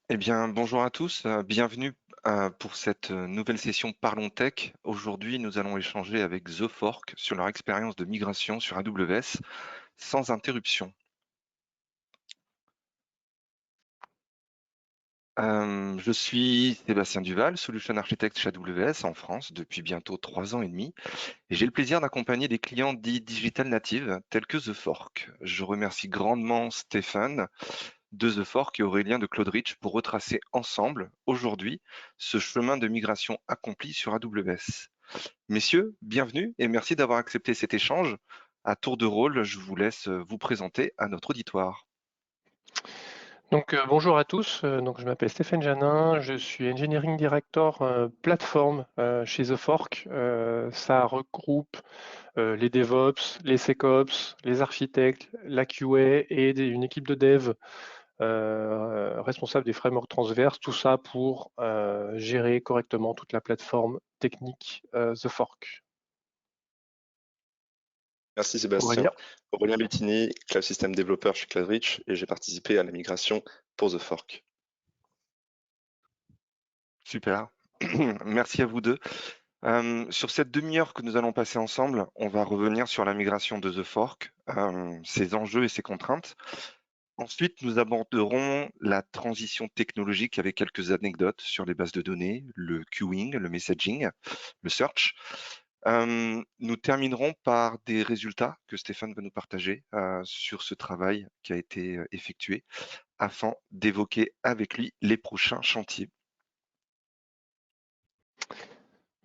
Eh bien, bonjour à tous, bienvenue pour cette nouvelle session Parlons Tech. Aujourd'hui, nous allons échanger avec The Fork sur leur expérience de migration sur AWS sans interruption. Je suis Sébastien Duval, Solution Architect chez AWS en France depuis bientôt 3 ans et demi, et j'ai le plaisir d'accompagner des clients dits digital natives tels que The Fork. Je remercie grandement Stéphane de The Fork et Aurélien de Cloudreach pour retracer ensemble, aujourd'hui, ce chemin de migration accompli sur AWS. Messieurs, bienvenue et merci d'avoir accepté cet échange. À tour de rôle, je vous laisse vous présenter à notre auditoire. Bonjour à tous, je m'appelle Stéphane Janin, je suis Engineering Director plateforme chez The Fork. Ça regroupe les DevOps, les SecOps, les architectes, la QA et une équipe de dev responsable des frameworks transverses, tout ça pour gérer correctement toute la plateforme technique The Fork. Merci Sébastien. Aurélien. Aurélien Bettini, Cloud System Developer chez Cloudreach, et j'ai participé à la migration pour The Fork. Super. Merci à vous deux. Sur cette demi-heure que nous allons passer ensemble, on va revenir sur la migration de The Fork, ses enjeux et ses contraintes. Ensuite, nous aborderons la transition technologique avec quelques anecdotes sur les bases de données, le queuing, le messaging, le search. Nous terminerons par des résultats que Stéphane va nous partager sur ce travail qui a été effectué afin d'évoquer avec lui les prochains chantiers.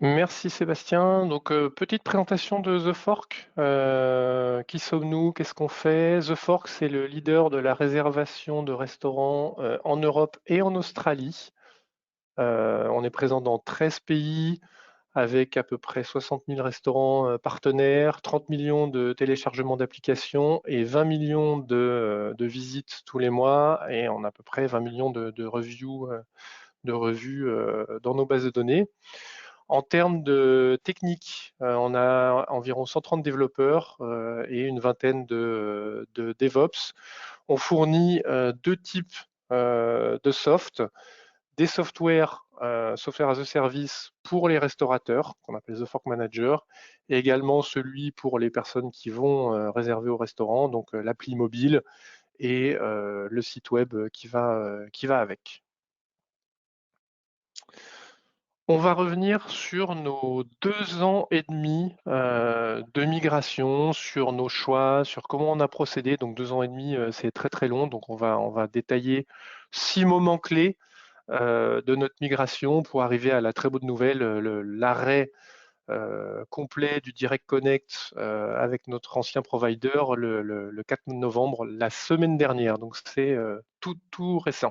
Merci Sébastien. Petite présentation de The Fork. Qui sommes-nous? Qu'est-ce qu'on fait? The Fork, c'est le leader de la réservation de restaurants en Europe et en Australie. On est présent dans 13 pays avec à peu près 60 000 restaurants partenaires, 30 millions de téléchargements d'applications et 20 millions de visites tous les mois. Et on a à peu près 20 millions de reviews, de revues dans nos bases de données. En termes de technique, on a environ 130 développeurs et une vingtaine de DevOps. On fournit deux types de soft, des softwares, software as a service pour les restaurateurs, qu'on appelle The Fork Manager, et également celui pour les personnes qui vont réserver au restaurant, donc l'appli mobile et le site web qui va avec. On va revenir sur nos 2 ans et demi de migration, sur nos choix, sur comment on a procédé. Donc 2 ans et demi, c'est très très long. Donc on va détailler 6 moments clés de notre migration pour arriver à la très bonne nouvelle, l'arrêt complet du Direct Connect avec notre ancien provider le 4 novembre, la semaine dernière. Donc c'est tout récent.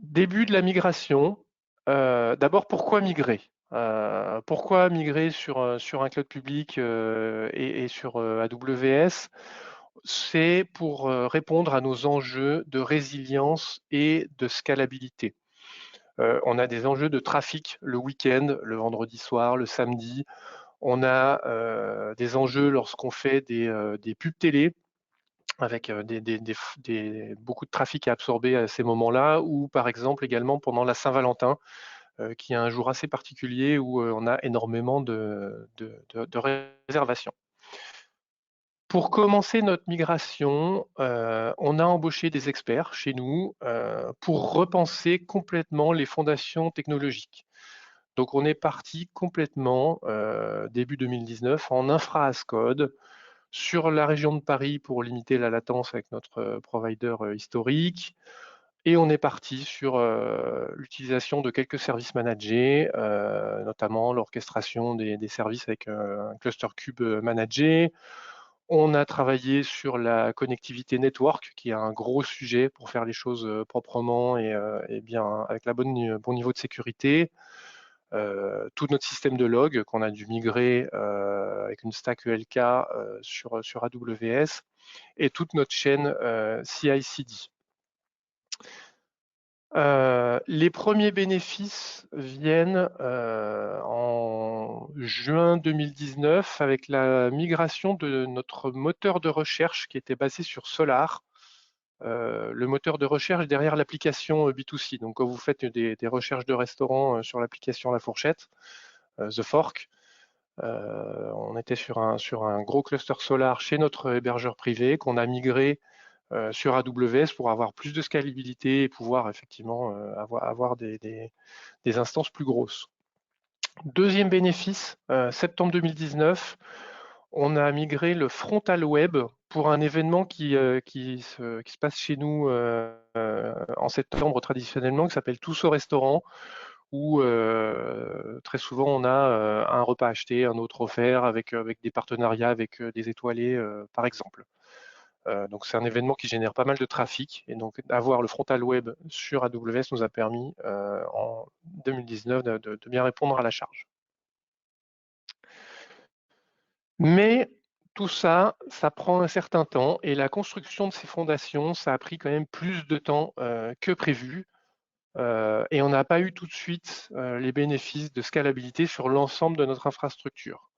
Début de la migration. D'abord, pourquoi migrer? Pourquoi migrer sur un cloud public et sur AWS? C'est pour répondre à nos enjeux de résilience et de scalabilité. On a des enjeux de trafic le week-end, le vendredi soir, le samedi. On a des enjeux lorsqu'on fait des pubs télé, avec beaucoup de trafic à absorber à ces moments-là, ou par exemple également pendant la Saint-Valentin, qui est un jour assez particulier où on a énormément de réservations. Pour commencer notre migration, on a embauché des experts chez nous pour repenser complètement les fondations technologiques. Donc on est parti complètement, début 2019, en infra as code, sur la région de Paris pour limiter la latence avec notre provider historique. Et on est parti sur l'utilisation de quelques services managés, notamment l'orchestration des services avec un cluster cube managé. On a travaillé sur la connectivité network, qui est un gros sujet pour faire les choses proprement et bien avec bon niveau de sécurité. Tout notre système de log qu'on a dû migrer avec une stack ELK sur AWS et toute notre chaîne CI/CD. Les premiers bénéfices viennent en juin 2019 avec la migration de notre moteur de recherche qui était basé sur Solar le moteur de recherche derrière l'application B2C. Donc quand vous faites des recherches de restaurants sur l'application La Fourchette, The Fork, on était sur un gros cluster Solar chez notre hébergeur privé qu'on a migré sur AWS pour avoir plus de scalabilité et pouvoir effectivement avoir des instances plus grosses. Deuxième bénéfice, septembre 2019, on a migré le frontal web pour un événement qui se passe chez nous en septembre traditionnellement, qui s'appelle Tous au restaurant, où très souvent on a un repas acheté, un autre offert, avec des partenariats avec des étoilés par exemple. Donc c'est un événement qui génère pas mal de trafic, et donc avoir le frontal web sur AWS nous a permis en 2019 de bien répondre à la charge. Mais tout ça, ça prend un certain temps, et la construction de ces fondations, ça a pris quand même plus de temps que prévu, et on n'a pas eu tout de suite les bénéfices de scalabilité sur l'ensemble de notre infrastructure.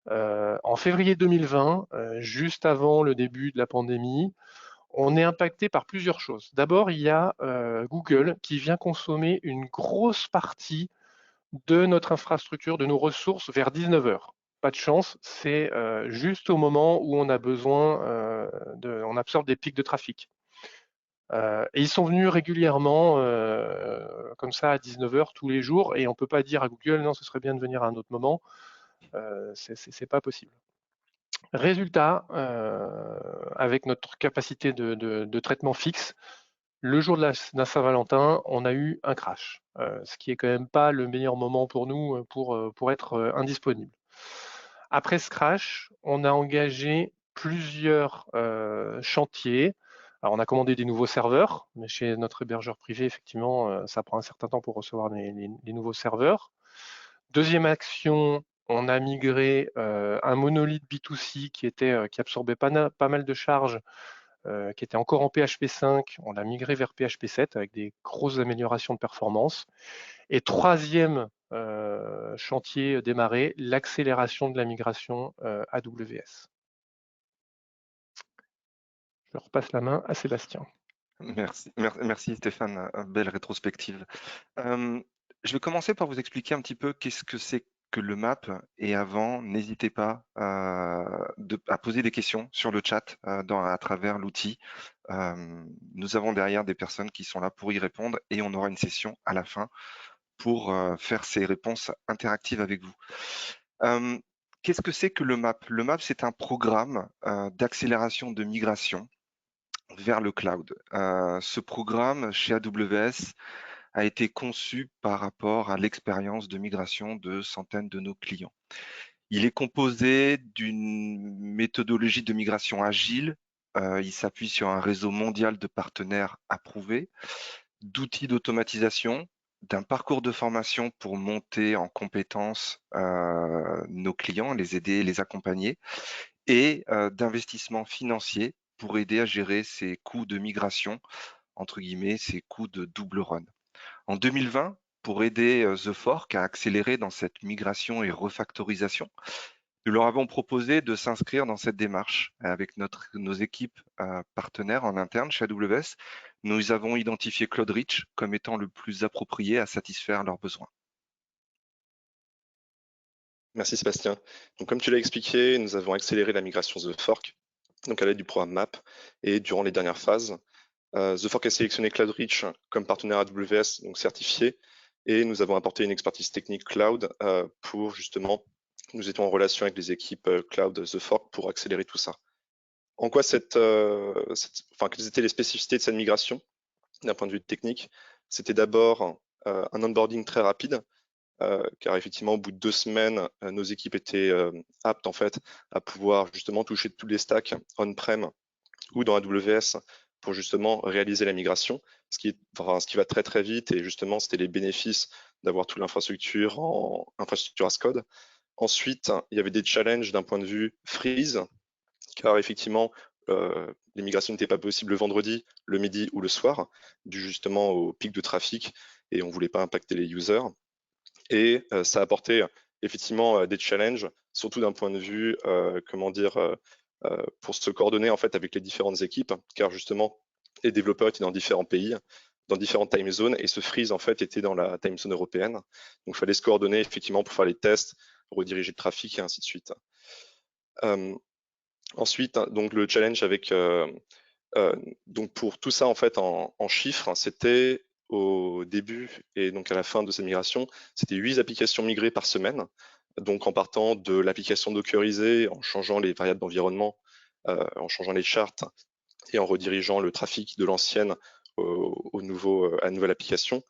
En février 2020, juste avant le début de la pandémie, on est impacté par plusieurs choses. D'abord, il y a Google qui vient consommer une grosse partie de notre infrastructure, de nos ressources vers 19 h. Pas de chance, c'est juste au moment où on a besoin, on absorbe des pics de trafic. Et ils sont venus régulièrement, comme ça, à 19 h tous les jours, et on ne peut pas dire à Google, non, ce serait bien de venir à un autre moment. C'est pas possible. Résultat, avec notre capacité de traitement fixe, le jour de la Saint-Valentin, on a eu un crash, ce qui est quand même pas le meilleur moment pour nous pour être indisponible. Après ce crash, on a engagé plusieurs chantiers. Alors on a commandé des nouveaux serveurs, mais chez notre hébergeur privé, effectivement, ça prend un certain temps pour recevoir les nouveaux serveurs. Deuxième action, on a migré un monolithe B2C qui absorbait pas mal de charges, qui était encore en PHP 5, on l'a migré vers PHP 7 avec des grosses améliorations de performance. Et troisième chantier démarré, l'accélération de la migration AWS. Je repasse la main à Sébastien. Merci Stéphane, belle rétrospective. Je vais commencer par vous expliquer un petit peu qu'est-ce que c'est que le map, et avant, n'hésitez pas à poser des questions sur le chat à travers l'outil. Nous avons derrière des personnes qui sont là pour y répondre, et on aura une session à la fin pour faire ces réponses interactives avec vous. Qu'est-ce que c'est que le map? Le map, c'est un programme d'accélération de migration vers le cloud. Ce programme chez AWS a été conçu par rapport à l'expérience de migration de centaines de nos clients. Il est composé d'une méthodologie de migration agile. Il s'appuie sur un réseau mondial de partenaires approuvés, d'outils d'automatisation, d'un parcours de formation pour monter en compétences nos clients, les aider, les accompagner, et d'investissements financiers pour aider à gérer ces coûts de migration, entre guillemets, ces coûts de double run. En 2020, pour aider The Fork à accélérer dans cette migration et refactorisation, nous leur avons proposé de s'inscrire dans cette démarche. Avec nos équipes partenaires en interne chez AWS, nous avons identifié Cloudreach comme étant le plus approprié à satisfaire leurs besoins. Merci Sébastien. Donc, comme tu l'as expliqué, nous avons accéléré la migration The Fork, donc à l'aide du programme MAP, et durant les dernières phases. The Fork a sélectionné Cloudreach comme partenaire AWS, donc certifié, et nous avons apporté une expertise technique cloud pour justement, nous étions en relation avec les équipes cloud The Fork pour accélérer tout ça. En quoi quelles étaient les spécificités de cette migration d'un point de vue technique? C'était d'abord un onboarding très rapide, car effectivement, au bout de 2 semaines, nos équipes étaient aptes en fait à pouvoir justement toucher tous les stacks on-prem ou dans AWS pour justement réaliser la migration, ce qui va très très vite, et justement c'était les bénéfices d'avoir toute l'infrastructure en infrastructure as code. Ensuite, il y avait des challenges d'un point de vue freeze, car effectivement les migrations n'étaient pas possibles le vendredi, le midi ou le soir, dû justement au pic de trafic, et on ne voulait pas impacter les users. Et ça a apporté effectivement des challenges, surtout d'un point de vue, pour se coordonner en fait avec les différentes équipes, car justement les développeurs étaient dans différents pays, dans différentes time zones, et ce freeze en fait était dans la time zone européenne. Donc il fallait se coordonner effectivement pour faire les tests, rediriger le trafic et ainsi de suite. Ensuite, donc le challenge avec donc pour tout ça en fait en chiffres, c'était au début et donc à la fin de cette migration, c'était 8 applications migrées par semaine. Donc en partant de l'application dockerisée, en changeant les variables d'environnement, en changeant les charts et en redirigeant le trafic de l'ancienne à la nouvelle application.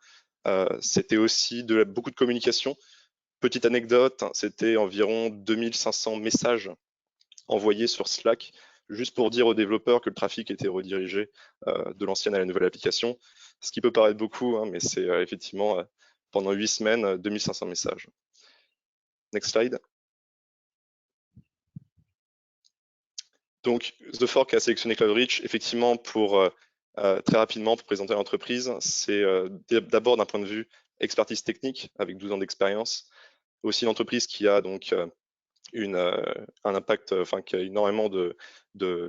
C'était aussi beaucoup de communication. Petite anecdote, c'était environ 2500 messages envoyés sur Slack juste pour dire aux développeurs que le trafic était redirigé de l'ancienne à la nouvelle application. Ce qui peut paraître beaucoup, hein, mais c'est effectivement pendant 8 semaines, 2500 messages. Next slide. Donc, The Fork a sélectionné Cloudreach effectivement pour très rapidement pour présenter l'entreprise. C'est d'abord d'un point de vue expertise technique avec 12 ans d'expérience. Aussi une entreprise qui a donc un impact, qui a énormément de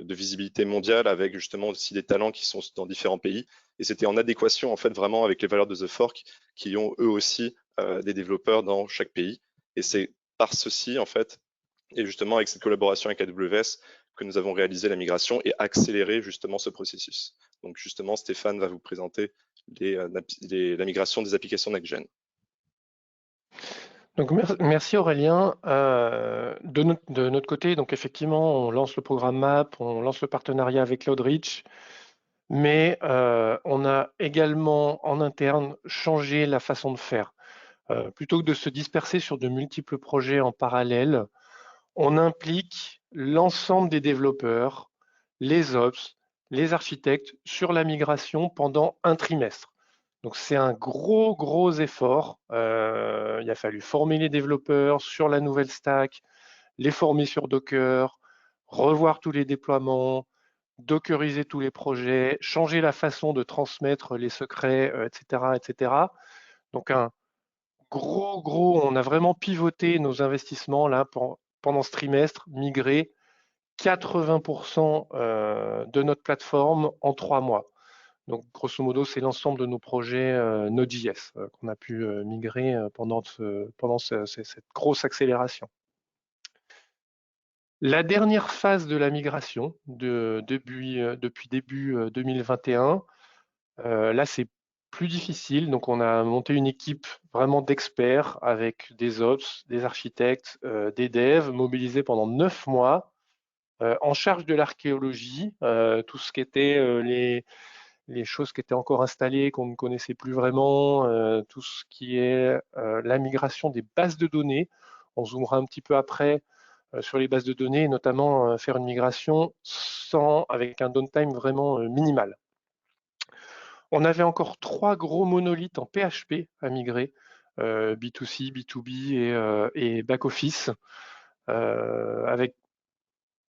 visibilité mondiale avec justement aussi des talents qui sont dans différents pays. Et c'était en adéquation en fait vraiment avec les valeurs de The Fork qui ont eux aussi des développeurs dans chaque pays. Et c'est par ceci en fait, et justement avec cette collaboration avec AWS, que nous avons réalisé la migration et accéléré justement ce processus. Donc justement, Stéphane va vous présenter la migration des applications NextGen. Donc merci Aurélien. De notre côté, donc effectivement, on lance le programme MAP, on lance le partenariat avec Cloudreach, mais on a également en interne changé la façon de faire. Plutôt que de se disperser sur de multiples projets en parallèle, on implique l'ensemble des développeurs, les ops, les architectes sur la migration pendant un trimestre. Donc c'est un gros effort. Il a fallu former les développeurs sur la nouvelle stack, les former sur Docker, revoir tous les déploiements, dockeriser tous les projets, changer la façon de transmettre les secrets, etc. Donc un on a vraiment pivoté nos investissements là pendant ce trimestre, migré 80% de notre plateforme en 3 mois. Donc, grosso modo, c'est l'ensemble de nos projets Node.js qu'on a pu migrer pendant cette grosse accélération. La dernière phase de la migration depuis début 2021, là, c'est plus difficile. Donc, on a monté une équipe vraiment d'experts avec des ops, des architectes, des devs mobilisés pendant 9 mois en charge de l'archéologie, tout ce qui était les choses qui étaient encore installées, qu'on ne connaissait plus vraiment, tout ce qui est la migration des bases de données. On zoomera un petit peu après sur les bases de données, et notamment faire une migration avec un downtime vraiment minimal. On avait encore 3 gros monolithes en PHP à migrer, B2C, B2B et back-office, avec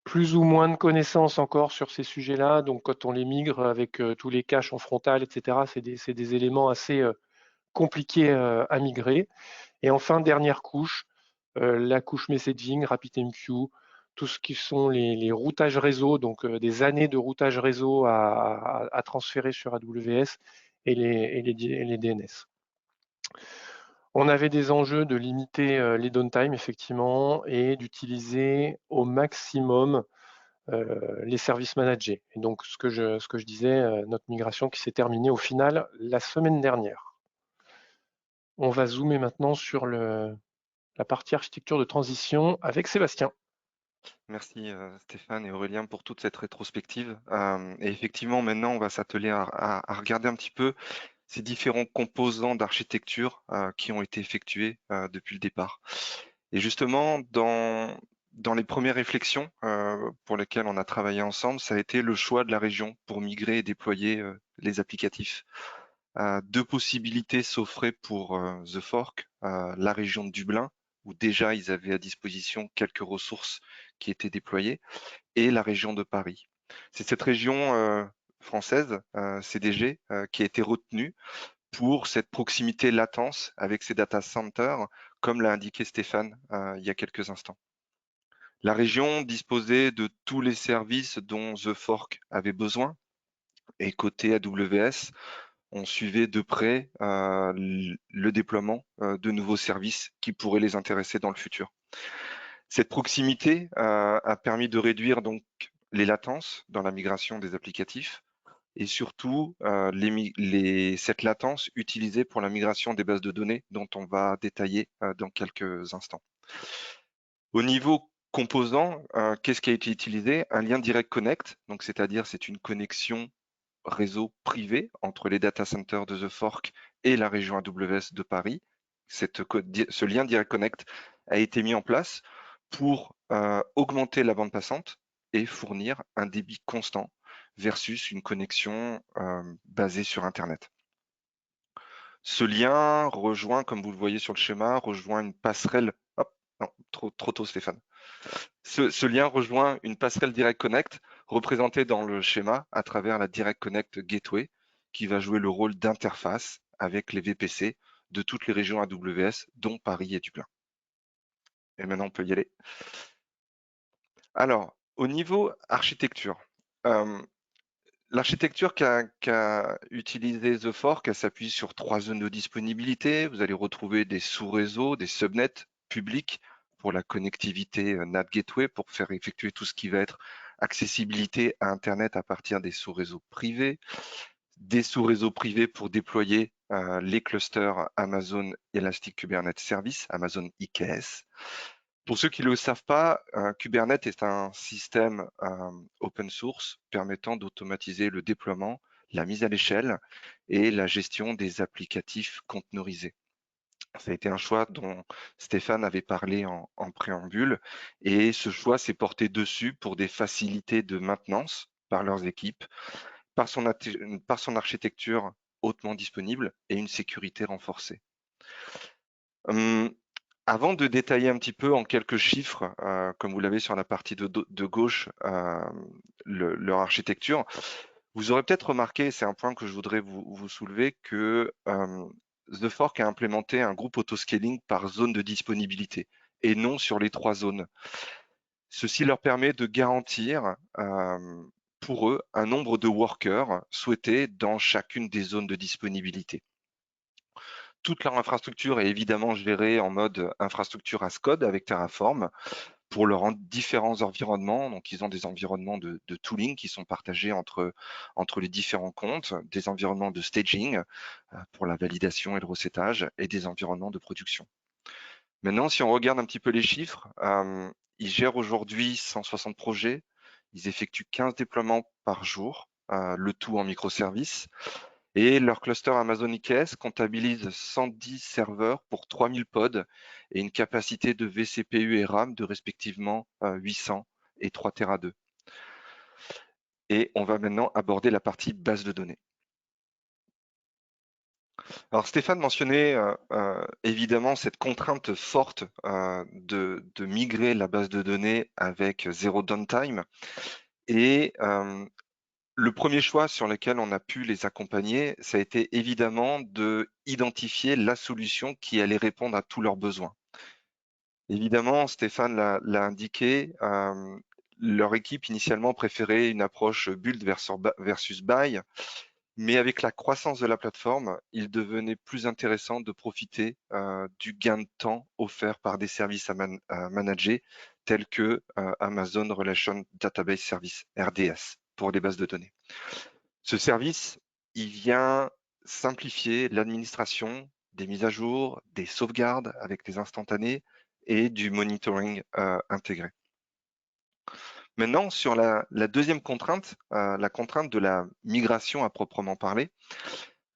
plus ou moins de connaissances encore sur ces sujets-là. Donc, quand on les migre avec tous les caches en frontal, etc., c'est des éléments assez compliqués à migrer. Et enfin, dernière couche, la couche messaging, RabbitMQ, tout ce qui sont les routages réseau, donc des années de routage réseau à transférer sur AWS et les DNS. On avait des enjeux de limiter les downtime, effectivement, et d'utiliser au maximum les services managés. Et donc, ce que je disais, notre migration qui s'est terminée au final la semaine dernière. On va zoomer maintenant sur la partie architecture de transition avec Sébastien. Merci Stéphane et Aurélien pour toute cette rétrospective. Et effectivement, maintenant, on va s'atteler à regarder un petit peu ces différents composants d'architecture qui ont été effectués depuis le départ. Et justement, dans les premières réflexions pour lesquelles on a travaillé ensemble, ça a été le choix de la région pour migrer et déployer les applicatifs. 2 possibilités s'offraient pour The Fork, la région de Dublin, où déjà ils avaient à disposition quelques ressources qui étaient déployées, et la région de Paris. C'est cette région française, CDG, qui a été retenue pour cette proximité latence avec ces data centers, comme l'a indiqué Stéphane il y a quelques instants. La région disposait de tous les services dont The Fork avait besoin, Et côté AWS, on suivait de près le déploiement de nouveaux services qui pourraient les intéresser dans le futur. Cette proximité a permis de réduire donc les latences dans la migration des applicatifs et surtout cette latence utilisée pour la migration des bases de données dont on va détailler dans quelques instants. Au niveau composant, qu'est-ce qui a été utilisé? Un lien direct connect, donc c'est-à-dire c'est une connexion réseau privé entre les data centers de The Fork et la région AWS de Paris. Ce lien direct connect a été mis en place pour augmenter la bande passante et fournir un débit constant versus une connexion basée sur Internet. Ce lien rejoint, comme vous le voyez sur le schéma, rejoint une passerelle. Hop, non, trop tôt Stéphane. Ce lien rejoint une passerelle Direct Connect représentée dans le schéma à travers la Direct Connect Gateway qui va jouer le rôle d'interface avec les VPC de toutes les régions AWS, dont Paris et Dublin. Et maintenant, on peut y aller. Alors, au niveau architecture, l'architecture qu'a utilisé The Fork, elle s'appuie sur 3 zones de disponibilité. Vous allez retrouver des sous-réseaux, des subnets publics pour la connectivité NAT Gateway, pour faire effectuer tout ce qui va être accessibilité à Internet à partir des sous-réseaux privés, des sous-réseaux privés pour déployer les clusters Amazon Elastic Kubernetes Service, Amazon IKS. Pour ceux qui ne le savent pas, Kubernetes est un système open source permettant d'automatiser le déploiement, la mise à l'échelle et la gestion des applicatifs conteneurisés. Ça a été un choix dont Stéphane avait parlé en préambule et ce choix s'est porté dessus pour des facilités de maintenance par leurs équipes, par son architecture hautement disponible et une sécurité renforcée. Avant de détailler un petit peu en quelques chiffres, comme vous l'avez sur la partie de gauche, leur architecture, vous aurez peut-être remarqué, c'est un point que je voudrais vous soulever, que The Fork a implémenté un groupe autoscaling par zone de disponibilité et non sur les 3 zones. Ceci leur permet de garantir pour eux un nombre de workers souhaités dans chacune des zones de disponibilité. Toute leur infrastructure est évidemment gérée en mode infrastructure as code avec Terraform pour leurs différents environnements. Donc, ils ont des environnements de tooling qui sont partagés entre les différents comptes, des environnements de staging pour la validation et le recettage et des environnements de production. Maintenant, si on regarde un petit peu les chiffres, ils gèrent aujourd'hui 160 projets, ils effectuent 15 déploiements par jour, le tout en microservices. Et leur cluster Amazon IKS comptabilise 110 serveurs pour 3000 pods et une capacité de vCPU et RAM de respectivement 800 et 3 Tera 2. Et on va maintenant aborder la partie base de données. Alors Stéphane mentionnait évidemment cette contrainte forte de migrer la base de données avec zéro downtime. Et le premier choix sur lequel on a pu les accompagner, ça a été évidemment de identifier la solution qui allait répondre à tous leurs besoins. Évidemment, Stéphane l'a indiqué, leur équipe initialement préférait une approche build versus buy, mais avec la croissance de la plateforme, il devenait plus intéressant de profiter du gain de temps offert par des services à manager tels que Amazon Relation Database Service, RDS, pour les bases de données. Ce service, il vient simplifier l'administration des mises à jour, des sauvegardes avec des instantanés et du monitoring intégré. Maintenant, sur la deuxième contrainte, la contrainte de la migration à proprement parler,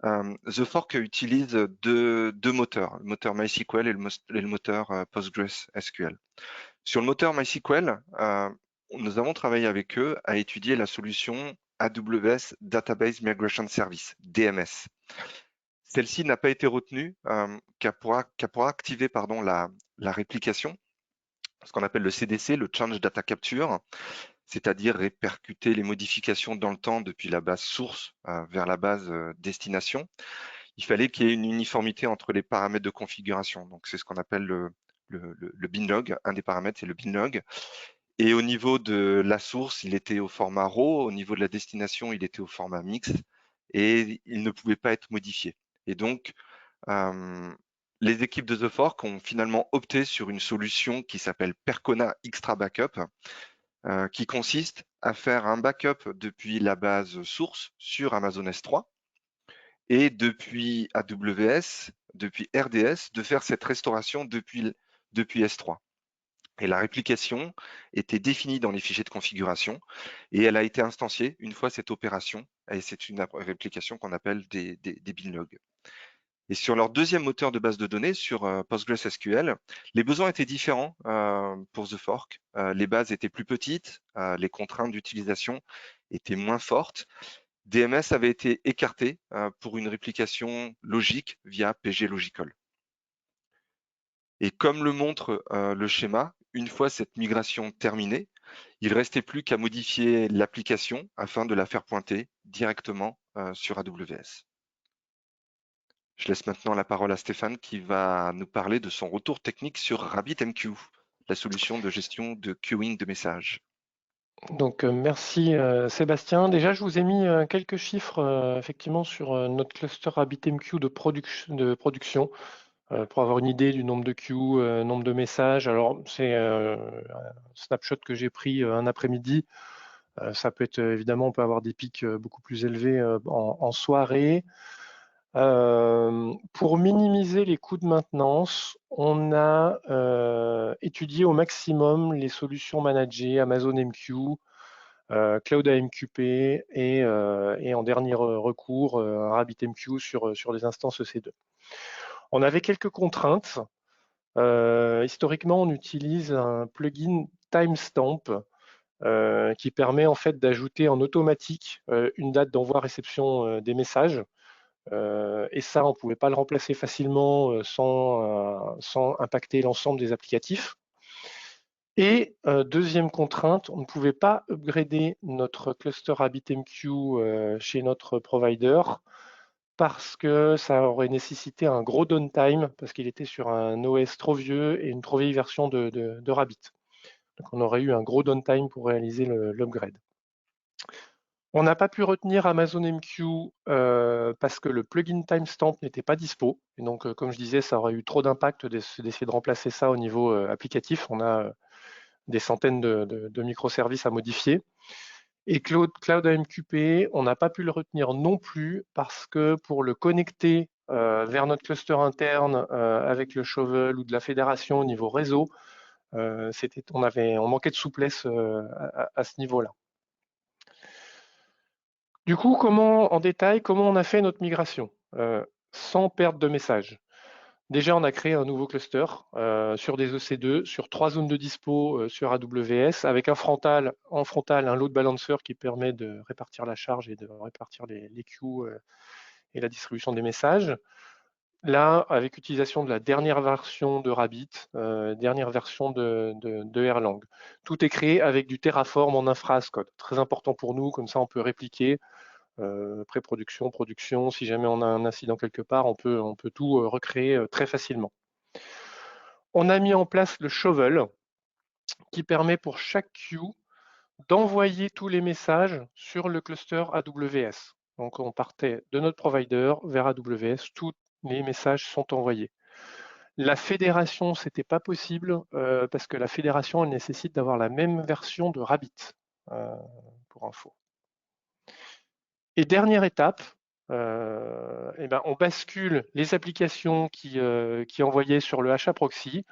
The Fork utilise deux moteurs, le moteur MySQL et le moteur PostgreSQL. Sur le moteur MySQL, nous avons travaillé avec eux à étudier la solution AWS Database Migration Service, DMS. Celle-ci n'a pas été retenue car pour activer la réplication, ce qu'on appelle le CDC, le Change Data Capture, c'est-à-dire répercuter les modifications dans le temps depuis la base source vers la base destination, il fallait qu'il y ait une uniformité entre les paramètres de configuration. Donc c'est ce qu'on appelle le binlog. Un des paramètres, c'est le binlog. Et au niveau de la source, il était au format RAW, au niveau de la destination, il était au format mix, et il ne pouvait pas être modifié. Et donc, les équipes de The Fork ont finalement opté sur une solution qui s'appelle Percona Extra Backup, qui consiste à faire un backup depuis la base source sur Amazon S3 et depuis AWS, depuis RDS, de faire cette restauration depuis S3. Et la réplication était définie dans les fichiers de configuration et elle a été instanciée une fois cette opération. Et c'est une réplication qu'on appelle des binlogs. Et sur leur deuxième moteur de base de données, sur PostgreSQL, les besoins étaient différents pour The Fork. Les bases étaient plus petites, les contraintes d'utilisation étaient moins fortes. DMS avait été écarté pour une réplication logique via PG Logical. Et comme le montre le schéma, une fois cette migration terminée, il ne restait plus qu'à modifier l'application afin de la faire pointer directement sur AWS. Je laisse maintenant la parole à Stéphane qui va nous parler de son retour technique sur RabbitMQ, la solution de gestion de queuing de messages. Donc merci Sébastien. Déjà, je vous ai mis quelques chiffres effectivement sur notre cluster RabbitMQ de production pour avoir une idée du nombre de queues, nombre de messages. Alors c'est un snapshot que j'ai pris un après-midi. Ça peut être évidemment, on peut avoir des pics beaucoup plus élevés en soirée. Pour minimiser les coûts de maintenance, on a étudié au maximum les solutions managées, Amazon MQ, Cloud AMQP et en dernier recours, RabbitMQ sur les instances EC2. On avait quelques contraintes. Historiquement, on utilise un plugin timestamp qui permet en fait d'ajouter en automatique une date d'envoi-réception des messages. Et ça, on ne pouvait pas le remplacer facilement sans impacter l'ensemble des applicatifs. Et deuxième contrainte, on ne pouvait pas upgrader notre cluster RabbitMQ chez notre provider parce que ça aurait nécessité un gros downtime parce qu'il était sur un OS trop vieux et une trop vieille version de Rabbit. Donc on aurait eu un gros downtime pour réaliser l'upgrade. On n'a pas pu retenir Amazon MQ parce que le plugin timestamp n'était pas dispo. Et donc, comme je disais, ça aurait eu trop d'impact d'essayer de remplacer ça au niveau applicatif. On a des centaines de microservices à modifier. Et Cloud AMQP, on n'a pas pu le retenir non plus parce que pour le connecter vers notre cluster interne avec le shovel ou de la fédération au niveau réseau, on manquait de souplesse à ce niveau-là. Du coup, en détail, comment on a fait notre migration sans perte de message? Déjà, on a créé un nouveau cluster sur des EC2, sur 3 zones de dispo sur AWS, avec en frontal un load balancer qui permet de répartir la charge et de répartir les queues et la distribution des messages. Là, avec utilisation de la dernière version de Rabbit, dernière version de Erlang. Tout est créé avec du Terraform en infra as code. Très important pour nous, comme ça on peut répliquer pré-production, production. Si jamais on a un incident quelque part, on peut tout recréer très facilement. On a mis en place le shovel qui permet pour chaque queue d'envoyer tous les messages sur le cluster AWS. Donc on partait de notre provider vers AWS, tous les messages sont envoyés. La fédération, c'était pas possible parce que la fédération, elle nécessite d'avoir la même version de Rabbit, pour info. Et dernière étape, on bascule les applications qui envoyaient sur le HA proxy,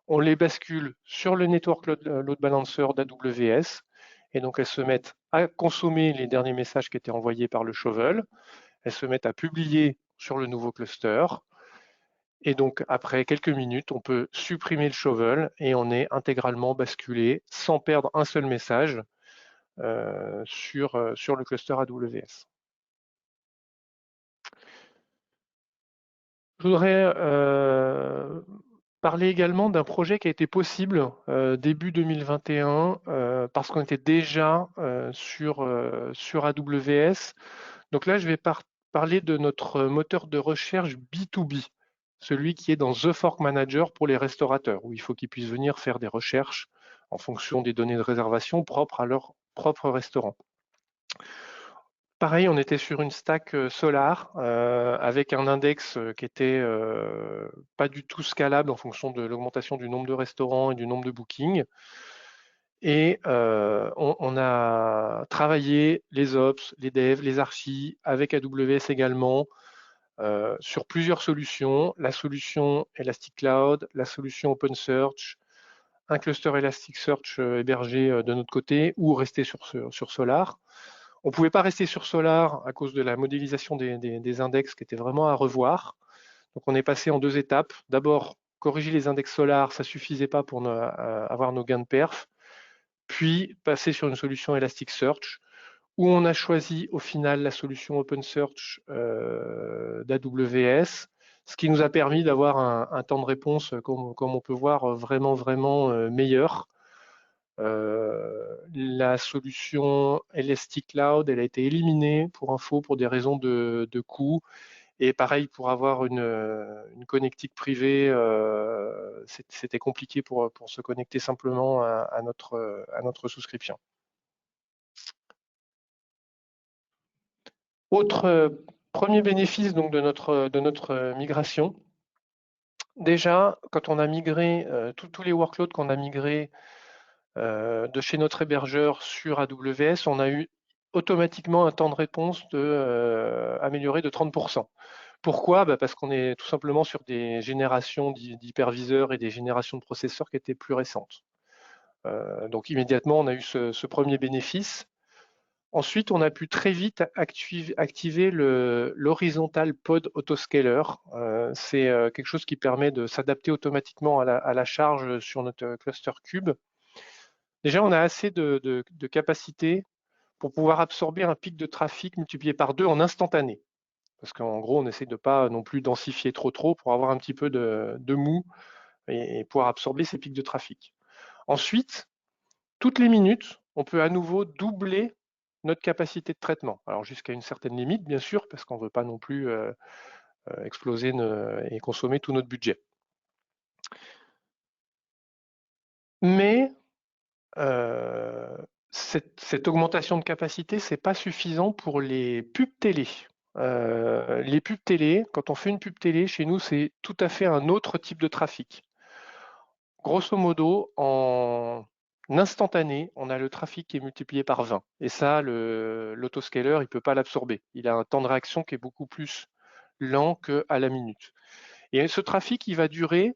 on les bascule sur le network load balancer d'AWS, et donc elles se mettent à consommer les derniers messages qui étaient envoyés par le shovel, elles se mettent à publier sur le nouveau cluster, et donc après quelques minutes, on peut supprimer le shovel et on est intégralement basculé sans perdre un seul message sur le cluster AWS. Je voudrais parler également d'un projet qui a été possible début 2021 parce qu'on était déjà sur AWS. Donc là, je vais parler de notre moteur de recherche B2B, celui qui est dans The Fork Manager pour les restaurateurs, où il faut qu'ils puissent venir faire des recherches en fonction des données de réservation propres à leur propre restaurant. Pareil, on était sur une stack Solar avec un index qui était pas du tout scalable en fonction de l'augmentation du nombre de restaurants et du nombre de bookings. Et on a travaillé les ops, les devs, les archis avec AWS également sur plusieurs solutions. La solution Elastic Cloud, la solution OpenSearch, un cluster Elasticsearch hébergé de notre côté ou rester sur Solar. On ne pouvait pas rester sur Solar à cause de la modélisation des index qui était vraiment à revoir. Donc on est passé en 2 étapes. D'abord, corriger les index Solar, ça ne suffisait pas pour avoir nos gains de perf. Puis passer sur une solution Elasticsearch où on a choisi au final la solution OpenSearch d'AWS, ce qui nous a permis d'avoir un temps de réponse, comme on peut voir, vraiment meilleur. La solution Elastic Cloud, elle a été éliminée pour info pour des raisons de coût. Et pareil, pour avoir une connectique privée, c'était compliqué pour se connecter simplement à notre souscription. Autre premier bénéfice donc de notre migration. Déjà, quand on a migré tous les workloads qu'on a migrés de chez notre hébergeur sur AWS, on a eu automatiquement un temps de réponse amélioré de 30%. Pourquoi? Parce qu'on est tout simplement sur des générations d'hyperviseurs et des générations de processeurs qui étaient plus récentes. Donc immédiatement, on a eu ce premier bénéfice. Ensuite, on a pu très vite activer l'horizontal pod autoscaler. C'est quelque chose qui permet de s'adapter automatiquement à la charge sur notre cluster cube. Déjà, on a assez de capacité pour pouvoir absorber un pic de trafic multiplié par 2 en instantané. Parce qu'en gros, on essaie de ne pas non plus densifier trop pour avoir un petit peu de mou et pouvoir absorber ces pics de trafic. Ensuite, toutes les minutes, on peut à nouveau doubler notre capacité de traitement. Alors jusqu'à une certaine limite, bien sûr, parce qu'on ne veut pas non plus exploser et consommer tout notre budget. Mais cette augmentation de capacité, ce n'est pas suffisant pour les pubs télé. Les pubs télé, quand on fait une pub télé, chez nous, c'est tout à fait un autre type de trafic. Grosso modo, en instantané, on a le trafic qui est multiplié par 20. Et ça, l'autoscaler, il ne peut pas l'absorber. Il a un temps de réaction qui est beaucoup plus lent qu'à la minute. Et ce trafic, il va durer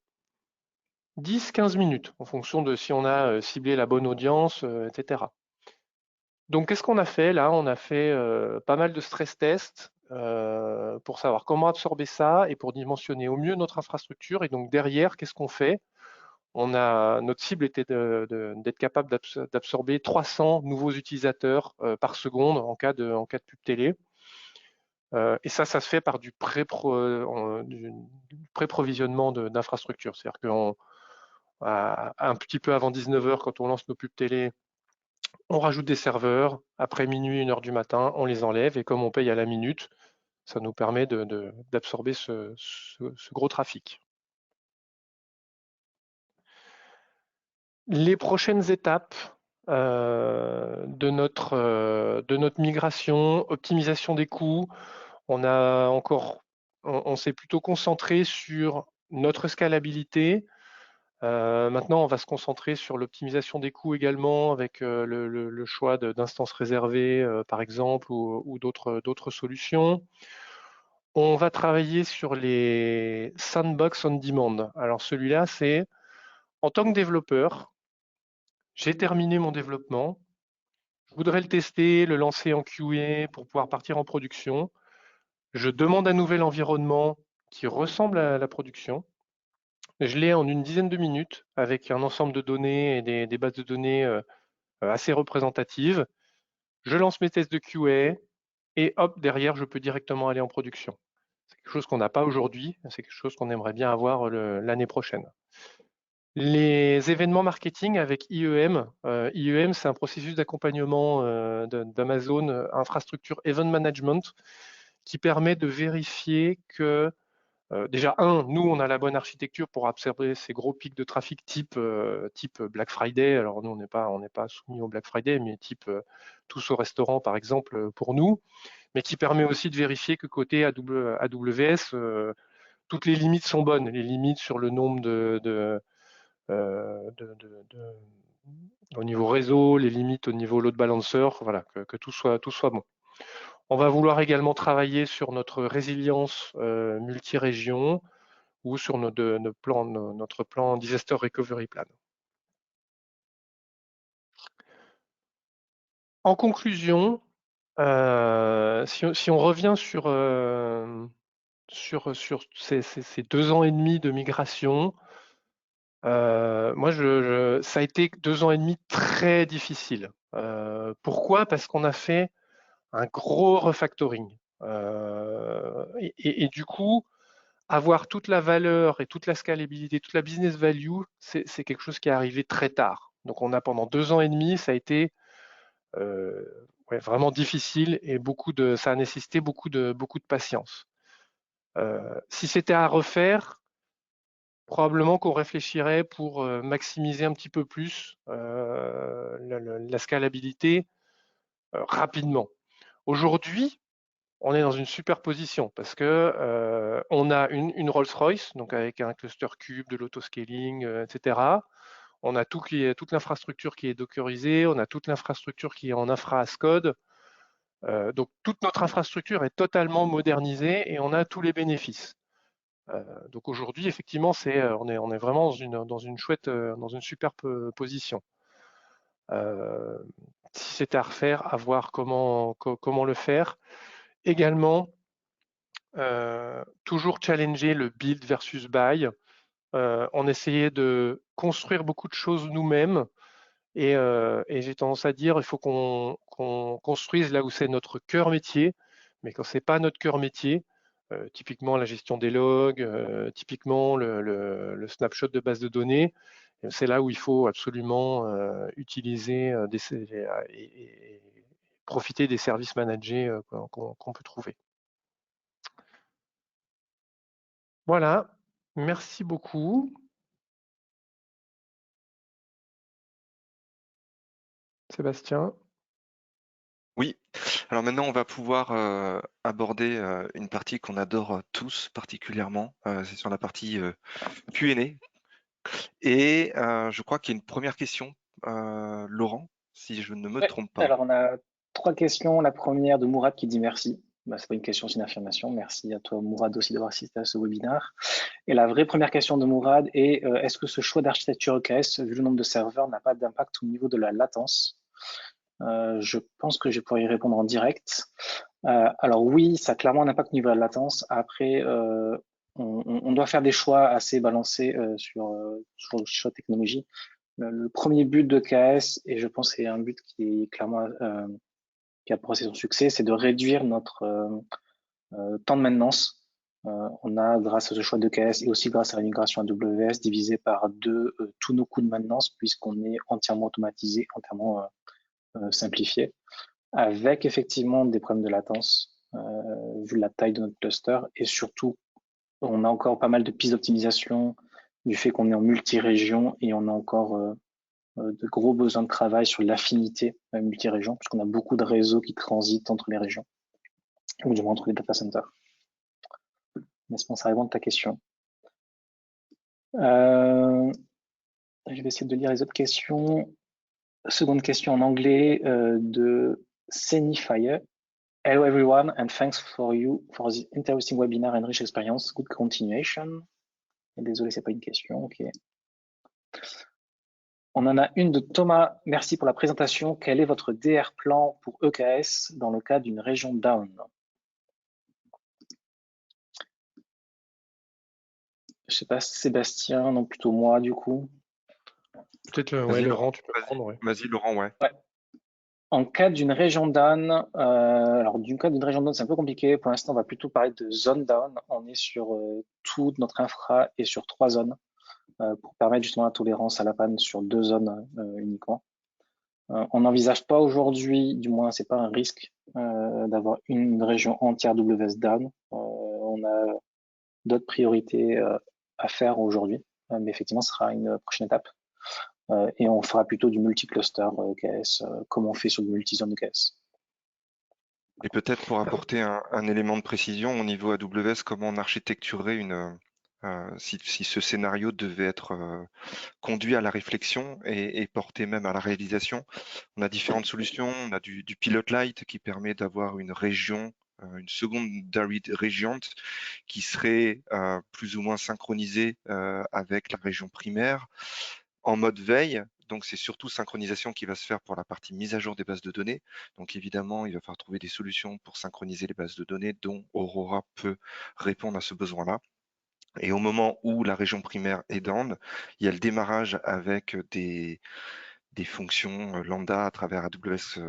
10-15 minutes, en fonction de si on a ciblé la bonne audience, etc. Donc, qu'est-ce qu'on a fait là? On a fait pas mal de stress tests pour savoir comment absorber ça et pour dimensionner au mieux notre infrastructure. Et donc, derrière, qu'est-ce qu'on fait? Notre cible était d'être capable d'absorber 300 nouveaux utilisateurs par seconde en cas de pub télé. Et ça se fait par du pré-provisionnement d'infrastructure. C'est-à-dire qu'un petit peu avant 19h, quand on lance nos pubs télé, on rajoute des serveurs. Après minuit, 1h du matin, on les enlève. Et comme on paye à la minute, ça nous permet d'absorber ce gros trafic. Les prochaines étapes de notre migration, optimisation des coûts, on s'est plutôt concentré sur notre scalabilité. Maintenant, on va se concentrer sur l'optimisation des coûts également avec le choix d'instances réservées, par exemple, ou d'autres solutions. On va travailler sur les sandbox on demand. Alors celui-là, c'est en tant que développeur, j'ai terminé mon développement, je voudrais le tester, le lancer en QA pour pouvoir partir en production. Je demande un nouvel environnement qui ressemble à la production. Je l'ai en une dizaine de minutes avec un ensemble de données et des bases de données assez représentatives. Je lance mes tests de QA et hop, derrière, je peux directement aller en production. C'est quelque chose qu'on n'a pas aujourd'hui, c'est quelque chose qu'on aimerait bien avoir l'année prochaine. Les événements marketing avec IEM. IEM, c'est un processus d'accompagnement d'Amazon Infrastructure Event Management qui permet de vérifier que déjà, nous, on a la bonne architecture pour absorber ces gros pics de trafic type Black Friday. Alors, nous, on n'est pas soumis au Black Friday, mais type tous au restaurant, par exemple, pour nous, mais qui permet aussi de vérifier que côté AWS, toutes les limites sont bonnes. Les limites sur le nombre au niveau réseau, les limites au niveau load balancer, voilà, que tout soit bon. On va vouloir également travailler sur notre résilience multi-région ou sur notre plan Disaster Recovery Plan. En conclusion, si on revient sur ces 2 ans et demi de migration, moi, ça a été 2 ans et demi très difficiles. Pourquoi? Parce qu'on a fait un gros refactoring. Et du coup, avoir toute la valeur et toute la scalabilité, toute la business value, c'est quelque chose qui est arrivé très tard. Donc on a pendant 2 ans et demi, ça a été vraiment difficile et ça a nécessité beaucoup de patience. Si c'était à refaire, probablement qu'on réfléchirait pour maximiser un petit peu plus la scalabilité rapidement. Aujourd'hui, on est dans une super position parce que on a une Rolls-Royce, donc avec un cluster cube, de l'autoscaling, etc. On a toute l'infrastructure qui est dockerisée, on a toute l'infrastructure qui est en infra as code. Donc toute notre infrastructure est totalement modernisée et on a tous les bénéfices. Donc aujourd'hui, effectivement, on est vraiment dans une chouette, dans une superbe position. Si c'était à refaire, à voir comment le faire. Également, toujours challenger le build versus buy. On essayait de construire beaucoup de choses nous-mêmes et j'ai tendance à dire il faut qu'on construise là où c'est notre cœur métier, mais quand c'est pas notre cœur métier, typiquement la gestion des logs, typiquement le snapshot de base de données, c'est là où il faut absolument utiliser et profiter des services managés qu'on peut trouver. Voilà, merci beaucoup. Sébastien. Oui, alors maintenant on va pouvoir aborder une partie qu'on adore tous particulièrement, c'est sur la partie Q&A. Et je crois qu'il y a une première question, Laurent, si je ne me trompe pas. Alors, on a 3 questions. La première de Mourad qui dit merci. C'est pas une question, c'est une affirmation. Merci à toi, Mourad, aussi d'avoir assisté à ce webinaire. Et la vraie première question de Mourad est est-ce que ce choix d'architecture EKS, vu le nombre de serveurs, n'a pas d'impact au niveau de la latence? Je pense que je pourrais y répondre en direct. Alors oui, ça a clairement un impact au niveau de la latence. Après, on doit faire des choix assez balancés sur le choix de technologie. Le premier but de KS, et je pense que c'est un but qui est clairement qui a procès son succès, c'est de réduire notre temps de maintenance. On a, grâce à ce choix de KS et aussi grâce à la migration AWS, divisé par 2 tous nos coûts de maintenance puisqu'on est entièrement automatisé, entièrement simplifié, avec effectivement des problèmes de latence vu la taille de notre cluster et surtout on a encore pas mal de pistes d'optimisation du fait qu'on est en multi-région et on a encore de gros besoins de travail sur l'affinité multi-région, puisqu'on a beaucoup de réseaux qui transitent entre les régions, ou du moins entre les data centers. N'est-ce pas, ça répond à ta question. Je vais essayer de lire les autres questions. Seconde question en anglais de Senifier. Hello everyone, and thanks for this interesting webinar and rich experience. Good continuation. Et désolé, c'est pas une question. Ok. On en a une de Thomas. Merci pour la présentation. Quel est votre DR plan pour EKS dans le cas d'une région down? Je sais pas, Sébastien, non, plutôt moi du coup. Peut-être Laurent, tu peux prendre. Ouais. Vas-y, Laurent, ouais. En cas d'une région down, alors d'une cas d'une région down, c'est un peu compliqué. Pour l'instant, on va plutôt parler de zone down. On est sur toute notre infra et sur 3 zones pour permettre justement la tolérance à la panne sur 2 zones uniquement. On n'envisage pas aujourd'hui, du moins c'est pas un risque d'avoir une région entière WS down. On a d'autres priorités à faire aujourd'hui, mais effectivement, ce sera une prochaine étape. Et on fera plutôt du multi-cluster EKS, comme on fait sur du multi-zone EKS. Et peut-être pour apporter un élément de précision au niveau AWS, comment on architecturerait si ce scénario devait être conduit à la réflexion et porté même à la réalisation. On a différentes solutions. On a du Pilot Light qui permet d'avoir une région, une secondary region qui serait plus ou moins synchronisée avec la région primaire en mode veille. Donc, c'est surtout synchronisation qui va se faire pour la partie mise à jour des bases de données. Donc, évidemment, il va falloir trouver des solutions pour synchroniser les bases de données dont Aurora peut répondre à ce besoin-là. Et au moment où la région primaire est down, il y a le démarrage avec des fonctions lambda à travers AWS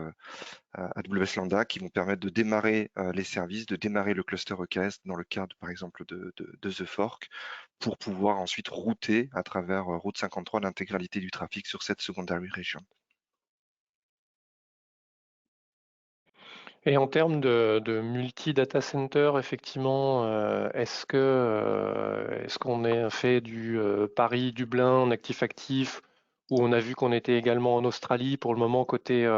Lambda qui vont permettre de démarrer les services, de démarrer le cluster EKS dans le cadre, par exemple, de The Fork, pour pouvoir ensuite router à travers Route 53 l'intégralité du trafic sur cette secondary region. Et en termes de multi-data center, effectivement, est-ce qu'on a fait du Paris-Dublin en actif-actif, où on a vu qu'on était également en Australie pour le moment côté...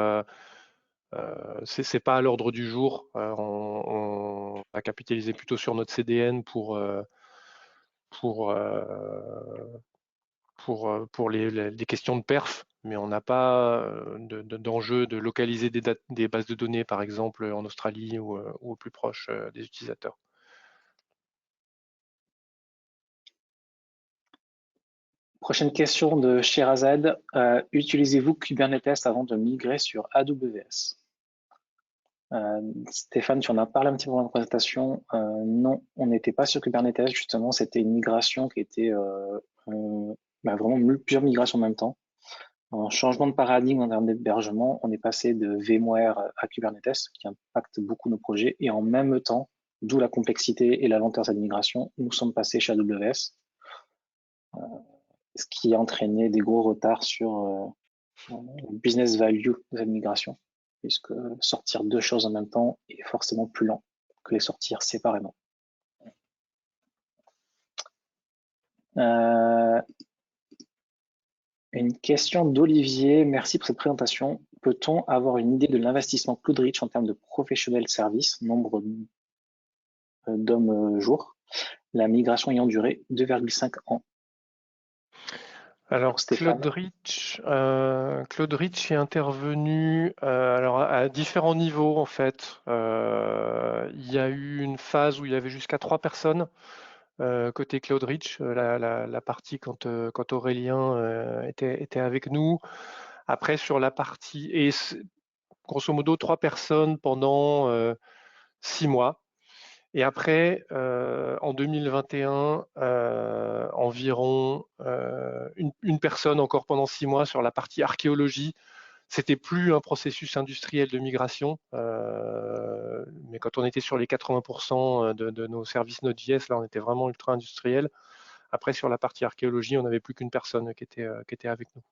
c'est pas à l'ordre du jour. On a capitalisé plutôt sur notre CDN pour les questions de perf, mais on n'a pas d'enjeu de localiser des bases de données, par exemple, en Australie ou au plus proche des utilisateurs. Prochaine question de Sherazade. Utilisez-vous Kubernetes avant de migrer sur AWS? Stéphane, tu en as parlé un petit peu dans la présentation. Non, on n'était pas sur Kubernetes, justement, c'était une migration qui était vraiment plusieurs migrations en même temps. Un changement de paradigme en termes d'hébergement, on est passé de VMware à Kubernetes, qui impacte beaucoup nos projets, et en même temps, d'où la complexité et la lenteur de cette migration, nous sommes passés chez AWS, ce qui a entraîné des gros retards sur le business value de cette migration, puisque sortir deux choses en même temps est forcément plus lent que les sortir séparément. Une question d'Olivier. Merci pour cette présentation. Peut-on avoir une idée de l'investissement Cloudreach en termes de professionnel service, nombre d'hommes jour, la migration ayant duré 2,5 ans? Alors, Cloudreach est intervenu alors à différents niveaux, en fait. Il y a eu une phase où il y avait jusqu'à 3 personnes côté Cloudreach, la partie quand Aurélien était avec nous. Après, sur la partie, et grosso modo 3 personnes pendant 6 mois. Et après, en 2021, environ une personne encore pendant 6 mois sur la partie archéologie. C'était plus un processus industriel de migration, mais quand on était sur les 80% de nos services Node.js, là on était vraiment ultra industriel. Après, sur la partie archéologie, on n'avait plus qu'une personne qui était avec nous.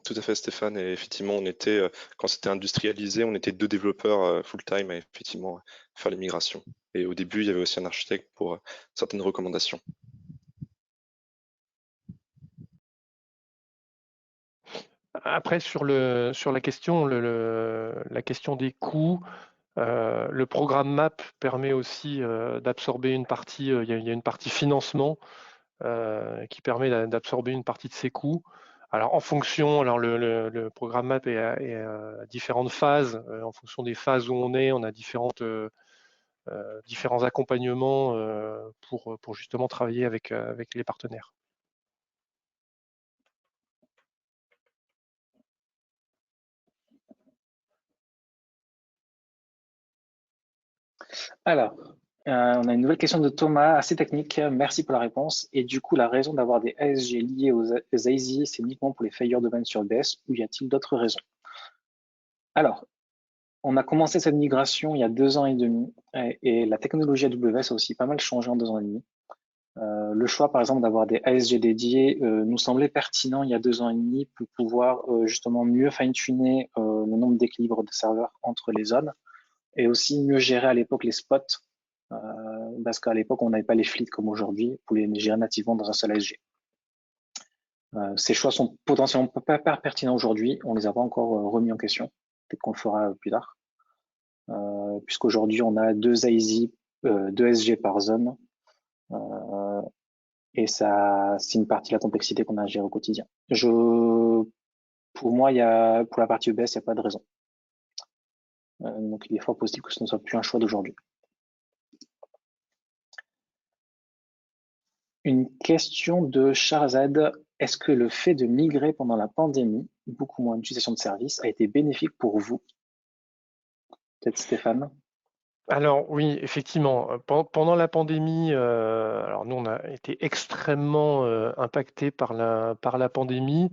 Tout à fait, Stéphane. Et effectivement, on était, quand c'était industrialisé, on était 2 développeurs full-time à effectivement faire les migrations. Et au début, il y avait aussi un architecte pour certaines recommandations. Après, sur la question des coûts, le programme MAP permet aussi d'absorber une partie, il y a une partie financement qui permet d'absorber une partie de ces coûts. Alors en fonction, alors le programme MAP est à différentes phases. En fonction des phases où on a différents accompagnements pour justement travailler avec les partenaires. Alors, on a une nouvelle question de Thomas, assez technique. Merci pour la réponse. Et du coup, la raison d'avoir des ASG liés aux ASI, c'est uniquement pour les failures de domaine sur EBS ou y a-t-il d'autres raisons? Alors, on a commencé cette migration il y a 2 ans et demi et la technologie AWS a aussi pas mal changé en 2 ans et demi. Le choix, par exemple, d'avoir des ASG dédiés nous semblait pertinent il y a 2 ans et demi pour pouvoir justement mieux fine-tuner le nombre d'équilibres de serveurs entre les zones et aussi mieux gérer à l'époque les spots parce qu'à l'époque, on n'avait pas les flits comme aujourd'hui, vous pouvez les gérer nativement dans un seul ASG. Ces choix sont potentiellement pas pertinents aujourd'hui, on les a pas encore remis en question, peut-être qu'on le fera plus tard, puisqu'aujourd'hui on a 2 SG par zone, et ça, c'est une partie de la complexité qu'on a à gérer au quotidien. Pour moi, pour la partie EBS, il n'y a pas de raison. Donc il est fort possible que ce ne soit plus un choix d'aujourd'hui. Une question de Charzad. Est-ce que le fait de migrer pendant la pandémie, beaucoup moins d'utilisation de services, a été bénéfique pour vous? Peut-être Stéphane? Alors oui, effectivement, pendant la pandémie, alors nous on a été extrêmement impactés par la pandémie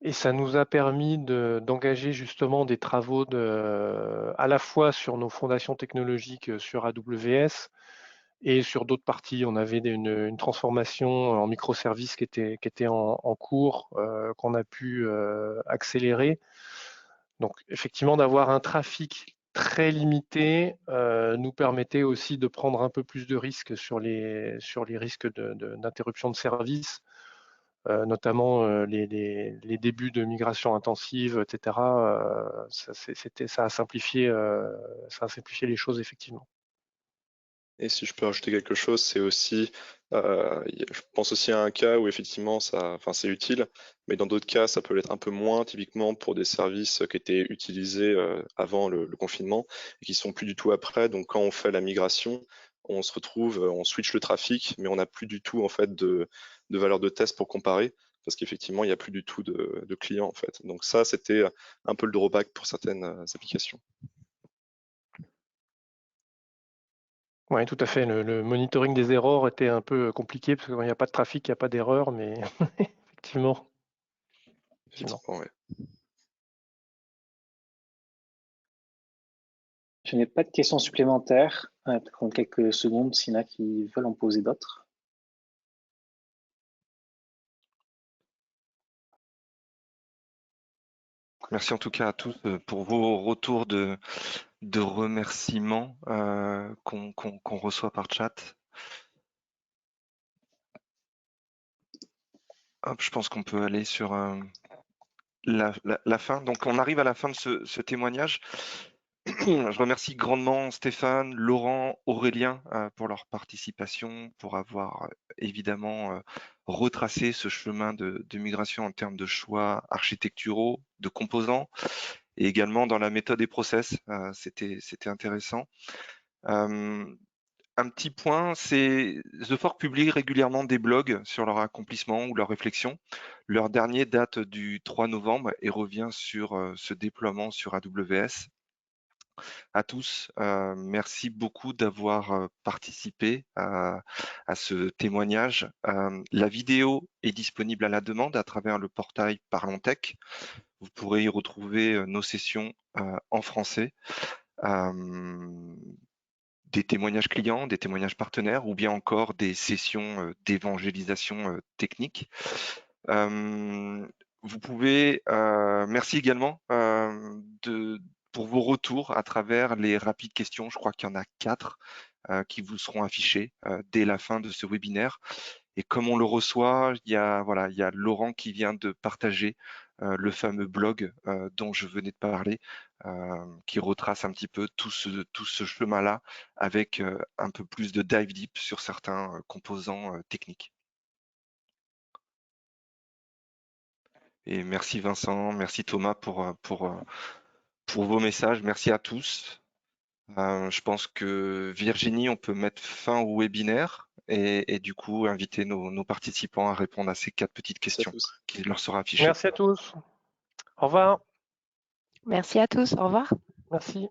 et ça nous a permis d'engager justement des travaux à la fois sur nos fondations technologiques sur AWS et sur d'autres parties. On avait une transformation en microservices qui était en cours, qu'on a pu accélérer. Donc effectivement, d'avoir un trafic très limité nous permettait aussi de prendre un peu plus de risques sur les risques d'interruption de service, notamment les débuts de migration intensive, etc. Ça a simplifié les choses effectivement. Et si je peux rajouter quelque chose, c'est aussi, je pense aussi à un cas où effectivement c'est utile, mais dans d'autres cas, ça peut l'être un peu moins, typiquement pour des services qui étaient utilisés avant le confinement et qui sont plus du tout après. Donc quand on fait la migration, on se retrouve, on switch le trafic, mais on n'a plus du tout en fait de valeur de test pour comparer, parce qu'effectivement, il n'y a plus du tout de clients en fait. Donc ça, c'était un peu le drawback pour certaines applications. Oui, tout à fait. Le monitoring des erreurs était un peu compliqué parce qu'il n'y a pas de trafic, il n'y a pas d'erreur, mais effectivement. Ouais. Je n'ai pas de questions supplémentaires. Peut-être en quelques secondes, s'il y en a qui veulent en poser d'autres. Merci en tout cas à tous pour vos retours de remerciements qu'on reçoit par chat. Hop, je pense qu'on peut aller sur la fin. Donc on arrive à la fin de ce témoignage. Je remercie grandement Stéphane, Laurent, Aurélien pour leur participation, pour avoir évidemment retracé ce chemin de migration en termes de choix architecturaux, de composants, et également dans la méthode et process. C'était intéressant. Un petit point, c'est The Fork publie régulièrement des blogs sur leur accomplissement ou leurs réflexions. Leur dernier date du 3 novembre et revient sur ce déploiement sur AWS. À tous, merci beaucoup d'avoir participé à ce témoignage. La vidéo est disponible à la demande à travers le portail Parlons Tech. Vous pourrez y retrouver nos sessions en français. Des témoignages clients, des témoignages partenaires ou bien encore des sessions d'évangélisation technique. Vous pouvez, merci également pour vos retours à travers les rapides questions. Je crois qu'il y en a 4 qui vous seront affichées dès la fin de ce webinaire. Et comme on le reçoit, il y a Laurent qui vient de partager le fameux blog dont je venais de parler, qui retrace un petit peu tout ce chemin-là avec un peu plus de dive deep sur certains composants techniques. Et merci Vincent, merci Thomas pour vos messages. Merci à tous. Je pense que Virginie, on peut mettre fin au webinaire et du coup inviter nos participants à répondre à ces 4 petites questions qui leur sera affichées. Merci à tous. Au revoir. Merci à tous. Au revoir. Merci.